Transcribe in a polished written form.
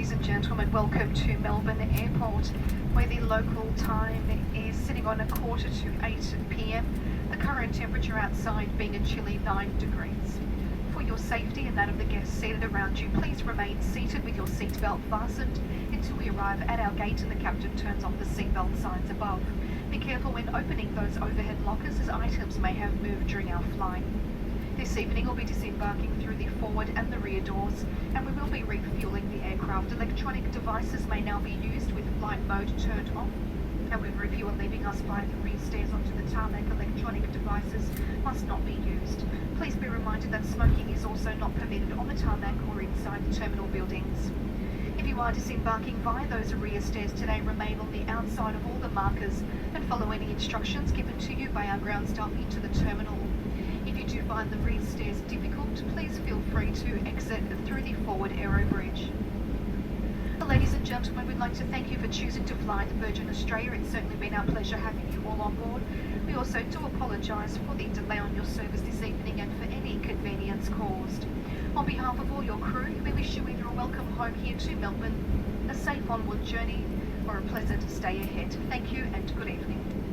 Ladies and gentlemen, welcome to Melbourne Airport, where the local time is sitting on 7:45 p.m. The current temperature outside being a chilly 9 degrees. For your safety and that of the guests seated around you, please remain seated with your seatbelt fastened until we arrive at our gate and the captain turns off the seatbelt signs above. Be careful when opening those overhead lockers, as items may have moved during our flight. This evening we'll be disembarking through the forward and the rear doors, and we will be refueling the aircraft. Electronic devices may now be used with flight mode turned off. However, if you are leaving us via the rear stairs onto the tarmac, electronic devices must not be used. Please be reminded that smoking is also not permitted on the tarmac or inside the terminal buildings. If you are disembarking via those rear stairs today, remain on the outside of all the markers and follow any instructions given to you by our ground staff into the terminal. If you do find the rear stairs difficult, please feel free to exit through the forward aero bridge. Ladies and gentlemen, we'd like to thank you for choosing to fly the Virgin Australia. It's certainly been our pleasure having you all on board. We also do apologise for the delay on your service this evening and for any inconvenience caused. On behalf of all your crew, we wish you either a welcome home here to Melbourne, a safe onward journey, or a pleasant stay ahead. Thank you and good evening.